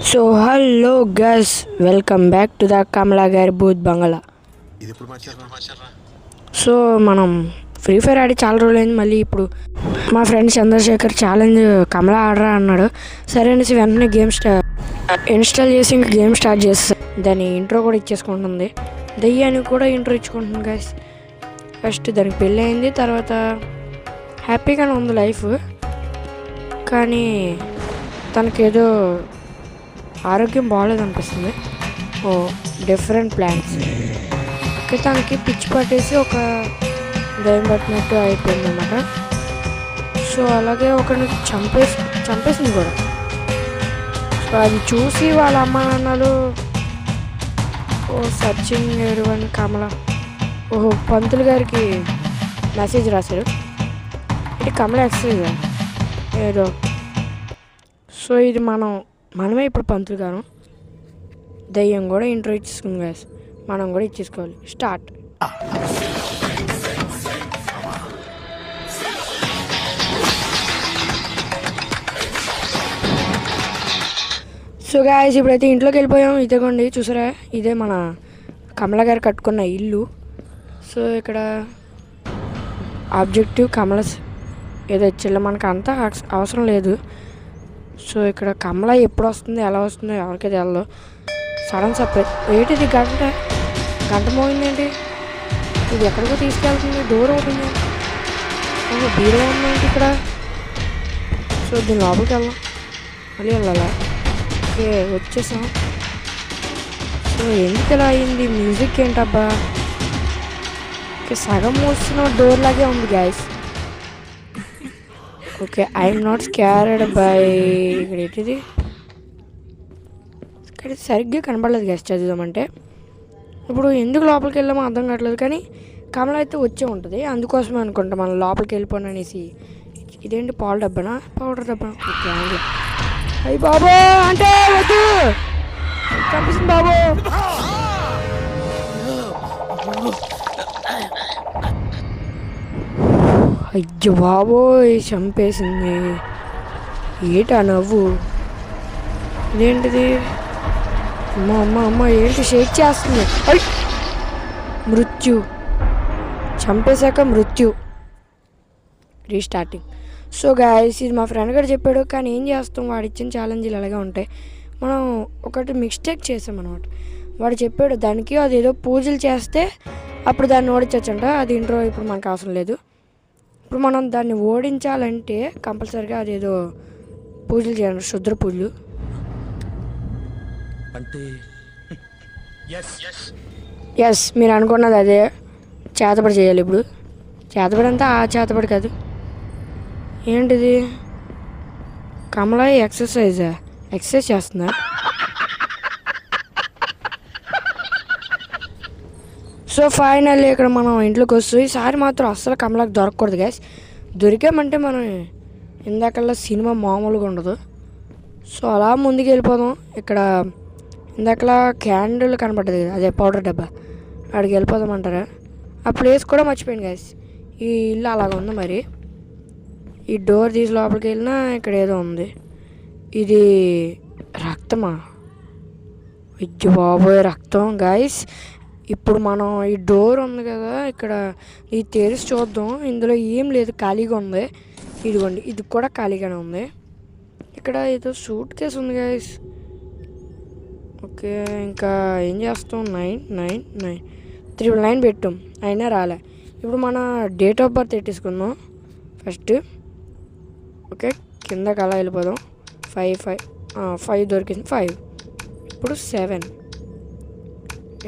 So hello guys, welcome back to the Kamala గారి బూత్ బంగళా. సో మనం ఫ్రీ ఫైర్ ఆడి చాలా రోజులైంది. మళ్ళీ ఇప్పుడు మా ఫ్రెండ్ చంద్రశేఖర్ ఛాలెంజ్ కమలా ఆడరా అన్నాడు. సరే అనేసి వెంటనే ఇన్స్టాల్ చేసి ఇంకా గేమ్ స్టార్ట్ చేస్తా. దాని ఇంట్రో కూడా ఇచ్చేసుకుంటుంది. దయ్యానికి కూడా ఇంట్రో ఇచ్చుకుంటుంది గైస్. ఫస్ట్ దానికి పెళ్ళి అయింది, తర్వాత హ్యాపీగానే ఉంది లైఫ్. కానీ తనకేదో ఆరోగ్యం బాగాలేదు అనిపిస్తుంది. ఓ డిఫరెంట్ ప్లాన్స్. తనకి పిచ్చి పట్టేసి ఒక దయ్యం పట్టినట్టు అయిపోయింది అన్నమాట. సో అలాగే ఒకరిని చంపేసింది కూడా. సో అది చూసి వాళ్ళ అమ్మ నాన్నలు సర్చింగ్ ఎరువని కమల పంతులు గారికి మెసేజ్ రాశారు. ఇది కమల ఎక్సైజ్ ఏదో. సో ఇది మనమే ఇప్పుడు పంతులు గారు. దయ్యం కూడా ఇంట్రో ఇచ్చేసుకుంది గాయస్. మనం కూడా ఇచ్చేసుకోవాలి. స్టార్ట్. సో గాయస్ ఇప్పుడైతే ఇంట్లోకి వెళ్ళిపోయాం. ఇదేగోండి చూసారా, ఇదే మన కమల గారు కట్టుకున్న ఇల్లు. సో ఇక్కడ ఆబ్జెక్టివ్ కమలస్ ఏదో ఇచ్చేలా మనకు అంతా అవసరం లేదు. సో ఇక్కడ కమల ఎప్పుడు వస్తుంది, ఎలా వస్తుందో ఎవరికి తెలదు. Sudden surprise. ఏంటిది గంట మోగిందేంటి? ఇది ఎక్కడికో తీసుకెళ్తుంది. డోర్ ఓపెన్ బీరో ఉందేంటి ఇక్కడ? సో దీని లోపలికి వెళ్దాం. మళ్ళీ వెళ్ళాలా? ఓకే వచ్చేసాం. సో ఎందుకు ఇలా అయింది? మ్యూజిక్ ఏంటబ్బా? ఓకే సగం మూసిన డోర్ లాగే ఉంది guys. Okay I'm not scared by. ఇక్కడ ఏంటిది? ఇక్కడ సరిగ్గా కనపడలేదు గ్యాస్ చదువుదామంటే. ఇప్పుడు ఎందుకు లోపలికి వెళ్ళామో అర్థం కావట్లేదు. కానీ కమల అయితే వచ్చే ఉంటుంది. అందుకోసమే అనుకుంటా మనం లోపలికి వెళ్ళిపోను అనేసి. ఇదేంటి పాల డబ్బానా, పౌడర్ డబ్బా? ఓకే అయ్యి బాబు అంటే వద్దు, కనిపిస్తుంది బాబు. అయ్యో బాబోయ్ చంపేసింది. ఏటా నవ్వు? ఇదేంటిది? అమ్మ అమ్మ అమ్మ ఏంటి షేక్ చేస్తుంది? మృత్యు. చంపేశాక మృత్యు. రీస్టార్టింగ్. సో గాయస్ ఇది మా ఫ్రెండ్ గారు చెప్పాడు. కానీ ఏం చేస్తాం, వాడు ఇచ్చిన ఛాలెంజ్లు అలాగే ఉంటాయి. మనం ఒకటి మిస్టేక్ చేసామన్నమాట. వాడు చెప్పాడు దానికి అదేదో పూజలు చేస్తే అప్పుడు దాన్ని ఓడించచ్చంట. అది ఇంట్రో ఇప్పుడు మనకు అవసరం లేదు. ఇప్పుడు మనం దాన్ని ఓడించాలంటే కంపల్సరీగా అదేదో పూజలు చేయాలి, శుద్ర పూజలు. అంటే ఎస్ మీరు అనుకున్నది అదే. చేతపడి చేయాలి. ఇప్పుడు చేతపడి అంతా ఆ చేతపడి కాదు. ఏంటిది? కమల ఎక్సర్సైజ్ చేస్తుందా? సో ఫైనల్లీ ఇక్కడ మనం ఇంట్లోకి వస్తుంది. ఈసారి మాత్రం అస్సలు కమలకు దొరకకూడదు గ్యాస్. దొరికామంటే మనం ఇందాకల్లా సినిమా మామూలుగా ఉండదు. సో అలా ముందుకు వెళ్ళిపోదాం. ఇక్కడ ఇందాకలా క్యాండిల్ కనపడ్డది కదా, అదే పౌడర్ డబ్బా. అక్కడికి వెళ్ళిపోదామంటారా? ఆ ప్లేస్ కూడా మర్చిపోయాను గ్యాస్. ఈ ఇల్లు అలాగ ఉంది. మరి ఈ డోర్ తీసి లోపలికి వెళ్ళినా ఇక్కడ ఏదో ఉంది. ఇది రక్తమా? అయ్యో బాబోయ్ రక్తం గాయస్. ఇప్పుడు మనం ఈ డోర్ ఉంది కదా ఇక్కడ, ఇది తెరిచి చూద్దాం. ఇందులో ఏం లేదు, ఖాళీగా ఉంది. ఇదిగోండి ఇది కూడా ఖాళీగానే ఉంది. ఇక్కడ ఏదో సూట్ కేసు ఉంది గాయస్. ఓకే ఇంకా ఏం చేస్తాం? 999 పెట్టాం అయినా రాలే. ఇప్పుడు మన డేట్ ఆఫ్ బర్త్ పెట్టేసుకుందాం ఫస్ట్. ఓకే కిందకి అలా వెళ్ళిపోదాం. 5 దొరికింది. 5 ఇప్పుడు 7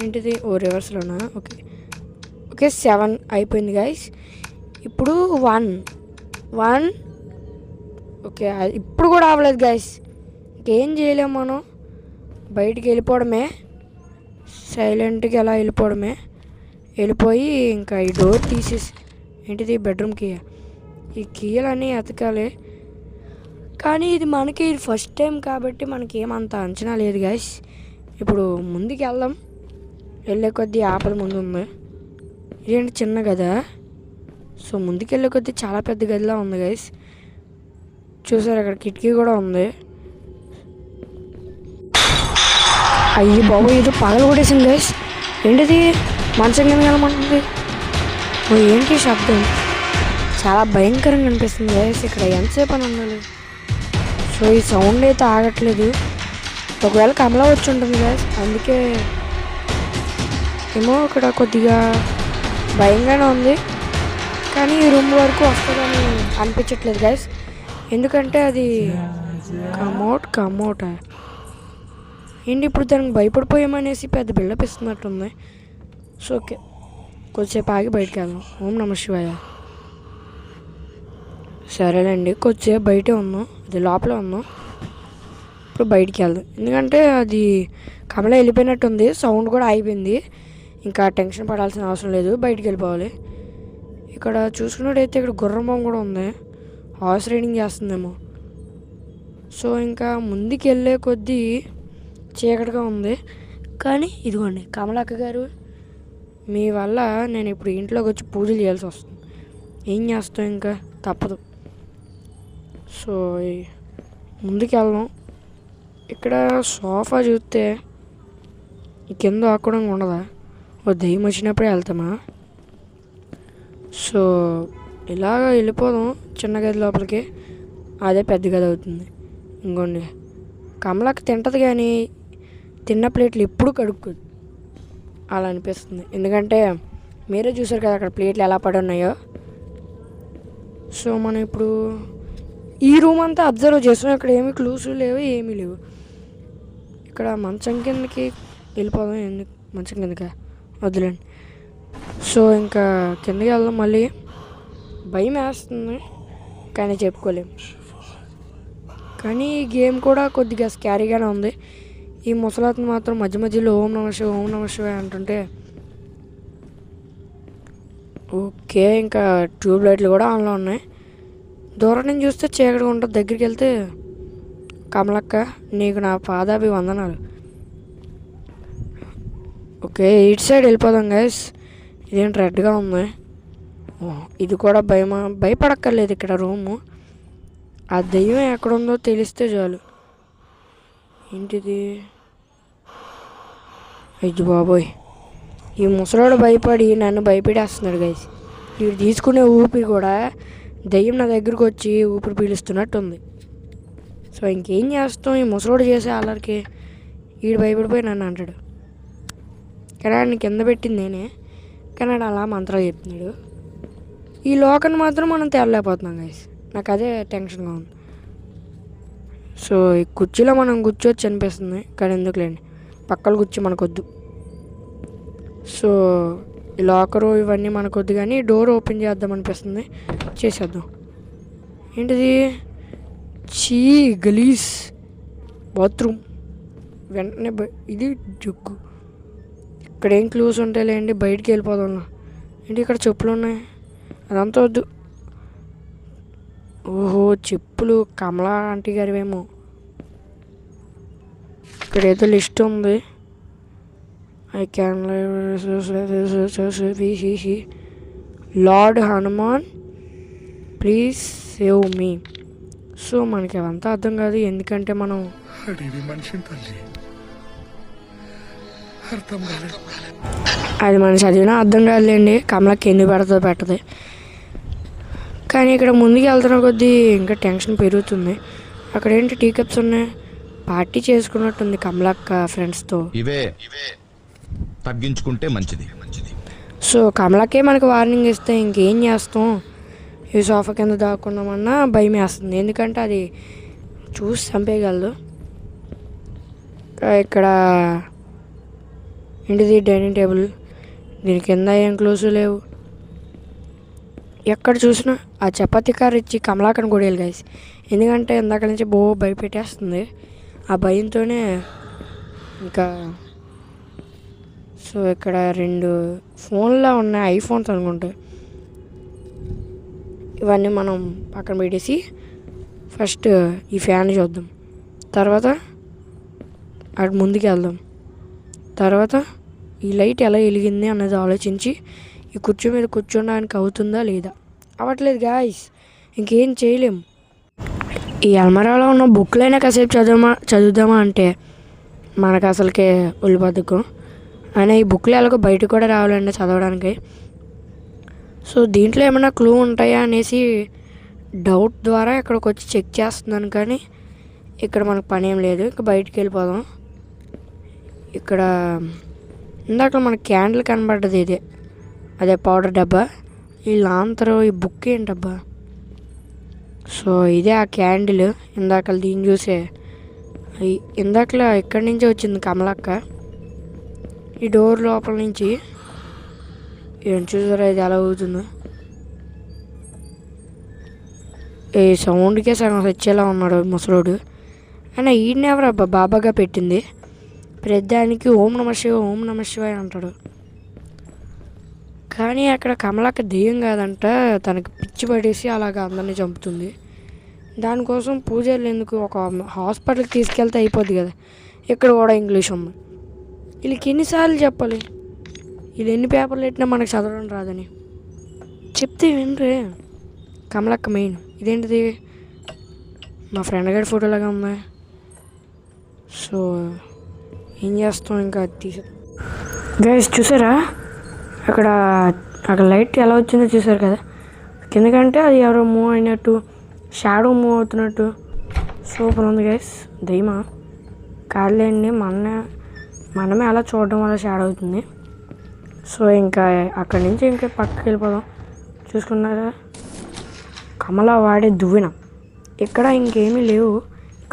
ఏంటిది? రివర్స్లోనా? ఓకే 7 అయిపోయింది గాయస్. ఇప్పుడు 1 ఓకే ఇప్పుడు కూడా అవ్వలేదు గాయస్. ఇంకేం చేయలేము మనం. బయటికి వెళ్ళిపోవడమే, సైలెంట్గా ఎలా వెళ్ళిపోయి ఇంకా ఈ డోర్ తీసేసి. ఏంటిది? Bedroom key. ఈ కీలన్నీ ఎతకాలి. కానీ ఇది మనకి ఫస్ట్ టైం కాబట్టి మనకి ఏమంత అంచనా లేదు గాయస్. ఇప్పుడు ముందుకు వెళ్దాం. వెళ్ళే కొద్దీ ఆపద ముందు ఉంది. ఇదేంటి చిన్న గదా? సో ముందుకు వెళ్ళే కొద్దీ చాలా పెద్ద గదిలా ఉంది గైస్. చూసారు అక్కడ కిటికీ కూడా ఉంది. అయ్యి బాబు ఏదో పగలు కొట్టేసింది గైస్. ఏంటిది మంచం కింద వెళ్ళమంటుంది. ఏంటి శబ్దం? చాలా భయంకరంగా అనిపిస్తుంది గైస్. ఇక్కడ ఎంతసేపు అని ఉండాలి. సో ఈ సౌండ్ అయితే ఆగట్లేదు. ఒకవేళ కమలా వచ్చి ఉంటుంది గైస్, అందుకే ఏమో ఇక్కడ కొద్దిగా భయంగానే ఉంది. కానీ ఈ రూమ్ వరకు వస్తుందని అనిపించట్లేదు గైస్, ఎందుకంటే అది కమౌట్ ఏంటి ఇప్పుడు దానికి భయపడిపోయామనేసి పెద్ద బిల్డప్ ఇస్తున్నట్టుంది. సో ఓకే, కొద్దిసేపు ఆగి బయటికి వెళ్దాం. ఓం నమః శివాయ. సరేనండి, కొద్దిసేపు బయటే ఉన్నాం, అది లోపల ఉన్నాం. ఇప్పుడు బయటికి వెళ్దాం, ఎందుకంటే అది కమల వెళ్ళిపోయినట్టుంది. సౌండ్ కూడా అయిపోయింది, ఇంకా టెన్షన్ పడాల్సిన అవసరం లేదు. బయటికి వెళ్ళిపోవాలి. ఇక్కడ చూసుకున్నట్టయితే ఇక్కడ గుర్రం బొమ్మ కూడా ఉంది, హార్స్ రైడింగ్ చేస్తుందేమో. సో ఇంకా ముందుకు వెళ్ళే కొద్దీ చీకటిగా ఉంది. కానీ ఇదిగోండి కమలక్క గారు, మీ వల్ల నేను ఇప్పుడు ఇంట్లోకి వచ్చి పూజలు చేయాల్సి వస్తుంది. ఏం చేస్తాం, ఇంకా తప్పదు. సో ముందుకు వెళ్దాం. ఇక్కడ సోఫా చూస్తే కింద ఆక్కడంగా ఉండదా? ఓ దెయ్యం వచ్చినప్పుడే వెళ్తామా? సో ఇలాగ వెళ్ళిపోదాం చిన్న గది లోపలికి. అదే పెద్ద గది అవుతుంది. ఇంకోండి కమలక్క తింటది, కానీ తిన్న ప్లేట్లు ఎప్పుడు కడుక్కోదు. అలా అనిపిస్తుంది, ఎందుకంటే మీరే చూసారు కదా అక్కడ ప్లేట్లు ఎలా పడి ఉన్నాయో. సో మనం ఇప్పుడు ఈ రూమ్ అంతా అబ్జర్వ్ చేస్తున్నాం. ఇక్కడ ఏమి క్లూస్ లేవు, ఏమీ లేవు. ఇక్కడ మంచం కిందకి వెళ్ళిపోదాం. ఎందుకు మంచం కిందక వద్దులేండి. సో ఇంకా కిందకి వెళ్దాం. మళ్ళీ భయం వేస్తుంది, కానీ చెప్పుకోలేం. కానీ ఈ గేమ్ కూడా కొద్దిగా స్కారీగానే ఉంది. ఈ ముసలాతను మాత్రం మధ్య మధ్యలో ఓం నమః శివాయ అంటుంటే ఓకే. ఇంకా ట్యూబ్ లైట్లు కూడా ఆన్లో ఉన్నాయి. దూరం నుంచి చూస్తే చీకటిగా ఉంటుంది, దగ్గరికి వెళ్తే కమలక్క నీకు నా పాదాభివందనాలు. ఓకే, ఇటు సైడ్ వెళ్ళిపోదాం గైస్. ఇదేంటి రెడ్గా ఉంది? ఇది కూడా భయపడక్కర్లేదు. ఇక్కడ రూము ఆ దెయ్యం ఎక్కడుందో తెలిస్తే చాలు. ఏంటిది? అయ్యో బాబోయ్, ఈ ముసలోడు భయపడి నన్ను భయపెట్టేస్తున్నాడు గైస్. వీడు తీసుకునే ఊపిరి కూడా దెయ్యం నా దగ్గరకు వచ్చి ఊపిరి పీలుస్తున్నట్టు ఉంది. సో ఇంకేం చేస్తాం, ఈ ముసలోడు చేసే అల్లరికి వీడు భయపడిపోయి నన్ను అంటాడు. కానీ ఆయన కింద పెట్టింది నేనే, కానీ అలా మంత్రాలు చెప్తున్నాడు. ఈ లోకన్ మాత్రం మనం తేలలేకపోతున్నాం గైస్. నాకు అదే టెన్షన్గా ఉంది. సో ఈ కుర్చీలో మనం కూర్చోవచ్చు అనిపిస్తుంది, కానీ ఎందుకులేండి, పక్కన కూర్చో మనకొద్దు. సో ఈ లాకరు ఇవన్నీ మనకొద్దు, కానీ డోర్ ఓపెన్ చేద్దాం అనిపిస్తుంది. చేసేద్దాం. ఏంటిది? చీ గలీజ్ బాత్రూమ్. వెంటనే ఇది జగ్గు. ఇక్కడ ఏం క్లూస్ ఉంటాయిలేండి, బయటికి వెళ్ళిపోదాం. ఏంటి ఇక్కడ చెప్పులు ఉన్నాయి? అదంతా వద్దు. ఓహో, చెప్పులు కమలా ఆంటీ గారివేమో. ఇక్కడ ఏదో లిస్ట్ ఉంది. I can lord Hanuman please save me. So మనకి అవంతా అర్థం కాదు, ఎందుకంటే మనం అది మనం చదివినా అర్థం కాదులేండి. కమలకి ఎందుకు పెడుతుందో పెట్టదు. కానీ ఇక్కడ ముందుకు వెళ్తున్న కొద్దీ ఇంకా టెన్షన్ పెరుగుతుంది. అక్కడ ఏంటి టీ కప్స్ ఉన్నాయి, పార్టీ చేసుకున్నట్టుంది కమలక్క ఫ్రెండ్స్తో. ఇవే తగ్గించుకుంటే మంచిది. సో కమలకే మనకు వార్నింగ్ ఇస్తే ఇంకేం చేస్తాం? ఈ సోఫా కింద దాక్కున్నామన్నా భయం వేస్తుంది, ఎందుకంటే అది చూసి చంపేయగలదు. ఇక్కడ ఏంటిది? Dining table. దీని కింద ఏం క్లోజు లేవు. ఎక్కడ చూసినా ఆ చపాతీ కారు ఇచ్చి కమలాకని కొడేయాలి గైస్, ఎందుకంటే ఇందాక నుంచి భయపెట్టేస్తుంది. ఆ భయంతోనే ఇంకా. సో ఇక్కడ 2 ఫోన్లా ఉన్నాయి, ఐఫోన్స్ అనుకుంటా. ఇవన్నీ మనం పక్కన పెట్టేసి ఫస్ట్ ఈ ఫ్యాన్ చూద్దాం, తర్వాత అటు ముందుకు వెళ్దాం, తర్వాత ఈ లైట్ ఎలా వెలిగింది అన్నది ఆలోచించి ఈ కుర్చీ మీద కూర్చోడానికి అవుతుందా లేదా. అవ్వట్లేదు గాయస్, ఇంకేం చేయలేం. ఈ అల్మరాలో ఉన్న బుక్లైనా కాసేపు చదువుదామా అంటే మనకు అసలుకే ఒళ్ళు బద్ధకం. అయినా ఈ బుక్లో ఎలాగో బయట కూడా రావాలండి చదవడానికి. సో దీంట్లో ఏమైనా క్లూ ఉంటాయా అనేసి డౌట్ ద్వారా ఇక్కడికి వచ్చి చెక్ చేస్తున్నాను, కానీ ఇక్కడ మనకు పని ఏం లేదు. ఇంకా బయటికి వెళ్ళిపోదాం. ఇక్కడ ఇందాక మనకు క్యాండిల్ కనబడ్డది, ఇదే అదే పౌడర్ డబ్బా. ఈ లాంతరు ఈ బుక్ ఏంటబ్బా? సో ఇదే ఆ క్యాండిల్. ఇందాక దీన్ని చూసే ఇందాకలా ఇక్కడి నుంచే వచ్చింది కమలక్క. ఈ డోర్ లోపల నుంచి ఏం చూసారా ఇది ఎలా అవుతుందో. ఈ సౌండ్కే సగం వచ్చేలా ఉన్నాడు ముసలోడు. అయినా ఈయన ఎవరబ్బా బాబాగా పెట్టింది? ప్రతిదానికి ఓం నమ శివ ఓం నమ శివాయ అంటాడు. కానీ అక్కడ కమలక్క దెయ్యం కాదంట, తనకి పిచ్చి పడేసి అలాగ అందరినీ చంపుతుంది. దానికోసం పూజలు ఎందుకు, ఒక హాస్పిటల్కి తీసుకెళ్తే అయిపోద్ది కదా. ఇక్కడ కూడా ఇంగ్లీష్ ఉంది. వీళ్ళకి ఎన్నిసార్లు చెప్పాలి? వీళ్ళు ఎన్ని పేపర్లు పెట్టినా మనకు చదవడం రాదని చెప్తే వినరే. కమలక్క మెయిన్. ఇదేంటిది? మా ఫ్రెండ్ గారి ఫోటోలాగా ఉంది. సో ఏం చేస్తాం, ఇంకా తీసే గైస్ చూసారా అక్కడ లైట్ ఎలా వచ్చిందో చూసారు కదా. కిందకంటే అది ఎవరో మూవ్ అయినట్టు, షాడో మూవ్ అవుతున్నట్టు. సూపర్ ఉంది గైస్. దయ్యమా కాదులేండి, మనమే అలా చూడడం వల్ల షాడో అవుతుంది. సో ఇంకా అక్కడి నుంచి ఇంకా పక్కకి వెళ్ళిపోదాం. చూసుకున్నారా కమల వాడే దువ్వెన. ఇక్కడ ఇంకేమీ లేవు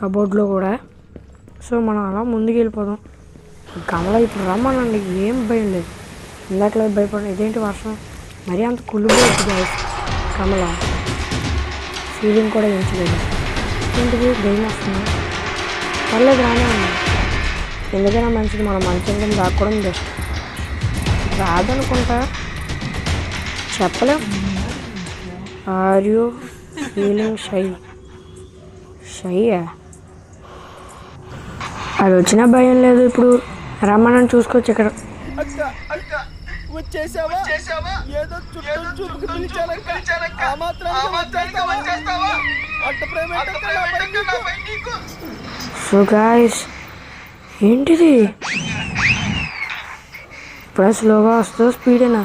కబోర్డ్లో కూడా. సో మనం అలా ముందుకు వెళ్ళిపోదాం. కమల ఇప్పుడు రమ్మనండి, ఏం భయం లేదు. ఇందాకలా భయపడ. ఇదేంటి వర్షం మరీ అంత కుళ్ళిపోతుంది గైస్. కమల ఫీలింగ్ కూడా ఎంచలేదు. ఏంటిది భయం వస్తుంది? పర్లేదు రానే ఉంది. ఎందుకైనా మంచిది, మనం మంచి దాక్కోవడం బెస్ట్. రాదనుకుంటా, చెప్పలేం. ఆర్ యూ ఫీలింగ్ షైయా? అది వచ్చినా భయం లేదు. ఇప్పుడు రమ్మని చూసుకోవచ్చు. ఇక్కడ సో గాయ్స్ ఏంటిది? ఇప్పుడు స్లోగా వస్తుందో స్పీడేనా?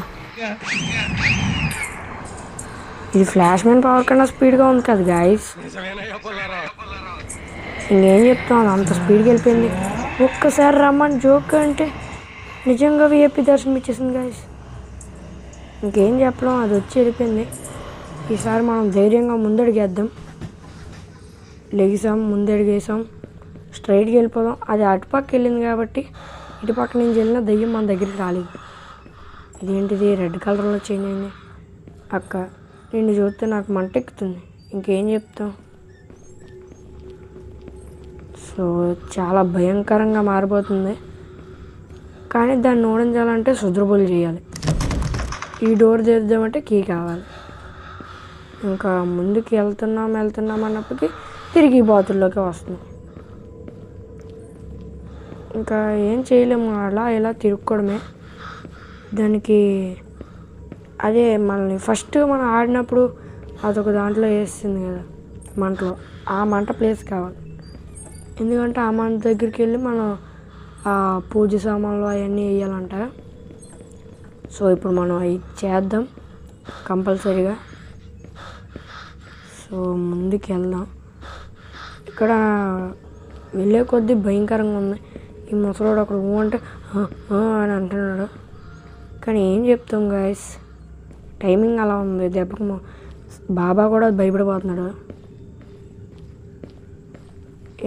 ఇది ఫ్లాష్ మ్యాన్ పవర్ కన్నా స్పీడ్గా ఉంది కదా గాయ్స్. ఇంకేం చెప్తాం, అంత స్పీడ్కి వెళ్ళిపోయింది. ఒక్కసారి రమ్మని జోక్ అంటే నిజంగా విఐపి దర్శనం ఇచ్చేసింది గాయ్స్. ఇంకేం చెప్పలేం, అది వచ్చి వెళ్ళిపోయింది. ఈసారి మనం ధైర్యంగా ముందడిగేద్దాం. లెగిసాం, ముందడిగేసాం, స్ట్రైట్కి వెళ్ళిపోదాం. అది అటుపక్క వెళ్ళింది కాబట్టి ఇటుపక్క నుంచి వెళ్ళిన దయ్యం మన దగ్గరికి రాలేదు. ఇదేంటిది రెడ్ కలర్లో చేంజ్ అయింది? అక్క నిన్ను చూస్తే నాకు మంట ఎక్కుతుంది. ఇంకేం చెప్తాం. సో చాలా భయంకరంగా మారిపోతుంది. కానీ దాన్ని ఓడించాలంటే శుద్రబోలు చేయాలి. ఈ డోర్ తెరుద్దామంటే కీ కావాలి. ఇంకా ముందుకు వెళ్తున్నాం అన్నప్పటికీ తిరిగి బాతుల్లోకి వస్తున్నాం. ఇంకా ఏం చేయలేము, అలా ఇలా తిరుక్కోవడమే. దానికి అదే మనల్ని ఫస్ట్ మనం ఆడినప్పుడు అదొక దాంట్లో వేస్తుంది కదా మంటలో, ఆ మంట ప్లేస్ కావాలి. ఎందుకంటే ఆ మంట దగ్గరికి వెళ్ళి మనం ఆ పూజ సామాన్లు అవన్నీ వేయాలంట. సో ఇప్పుడు మనం అవి చేద్దాం కంపల్సరీగా. సో ముందుకు వెళ్దాం. ఇక్కడ వెళ్ళే కొద్దీ భయంకరంగా ఉంది. ఈ ముసలోడు అక్కడ అంటే అని అంటున్నాడు. కానీ ఏం చెప్తాం గాయస్, టైమింగ్ అలా ఉంది. దెబ్బకు బాబా కూడా భయపడిపోతున్నాడు.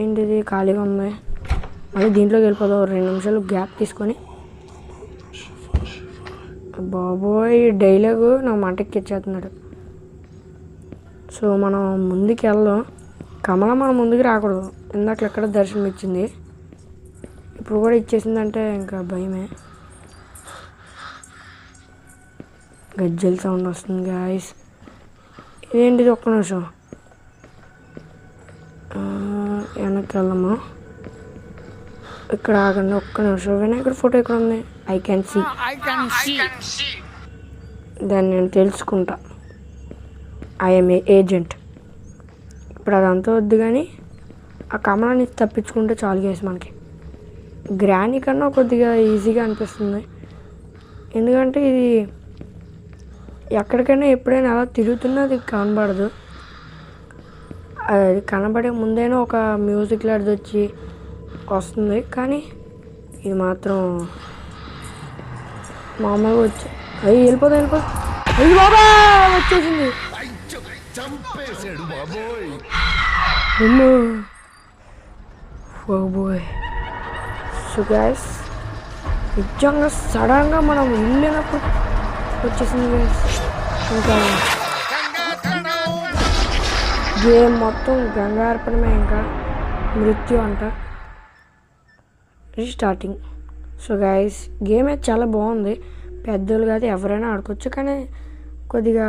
ఏంటిది ఖాళీగా ఉంది? మళ్ళీ దీంట్లోకి వెళ్ళిపోదాం. 2 నిమిషాలు గ్యాప్ తీసుకొని. బాబోయ్ డైలాగ్ నా మంటెక్కిచ్చేస్తున్నాడు. సో మనం ముందుకు వెళ్దాం. కమల మనం ముందుకు రాకూడదు. ఇందాక ఎక్కడ దర్శనం ఇచ్చింది, ఇప్పుడు కూడా ఇచ్చేసిందంటే ఇంకా భయమే. గజ్జల సౌండ్ వస్తుంది గాయస్. ఇదేంటిది? ఒక్క నిమిషం వెనక్కి వెళ్దాము. ఇక్కడ ఆగండి ఒక్క నిమిషం. వినాయకుడి ఫోటో ఎక్కడ ఉంది? I can see. దాన్ని నేను తెలుసుకుంటా. I'm a agent. ఇప్పుడు అదంతా వద్దు కానీ ఆ కమలాన్ని తప్పించుకుంటే చాలు గైస్ మనకి. గ్రానీ కన్నా కొద్దిగా ఈజీగా అనిపిస్తుంది. ఎందుకంటే ఇది ఎక్కడికైనా ఎప్పుడైనా అలా తిరుగుతున్నా అది కనబడదు. అది కనబడే ముందైనా ఒక మ్యూజిక్ లాంటిది వచ్చి వస్తుంది. కానీ ఇది మాత్రం మామూలుగా వచ్చి అయ్యి వెళ్ళిపోతా అయ్యి బాబా వచ్చేసింది. బాబోయ్. సో గైస్ నిజంగా సడన్గా మనం వెళ్ళినప్పుడు వచ్చేసింది గైస్. ఇంకా గేమ్ మొత్తం గంగార్పణమే, ఇంకా మృత్యు అంట. రీస్టార్టింగ్. సో గైస్ గేమ్ అయితే చాలా బాగుంది. పెద్దోళ్ళు కాదు ఎవరైనా ఆడుకోవచ్చు. కానీ కొద్దిగా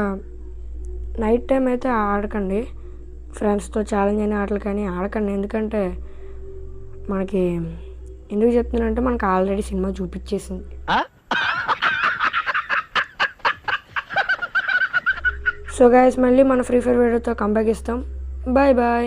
నైట్ టైం అయితే ఆడకండి. ఫ్రెండ్స్తో ఛాలెంజ్ అయిన ఆటలు కానీ ఆడకండి. ఎందుకంటే మనకి ఎందుకు చెప్తున్నానంటే మనకు ఆల్రెడీ సినిమా చూపించేసింది. సో గైస్ మళ్ళీ మన ఫ్రీ ఫైర్ వీడియోతో కంబ్యాక్ ఇస్తాం. Bye bye.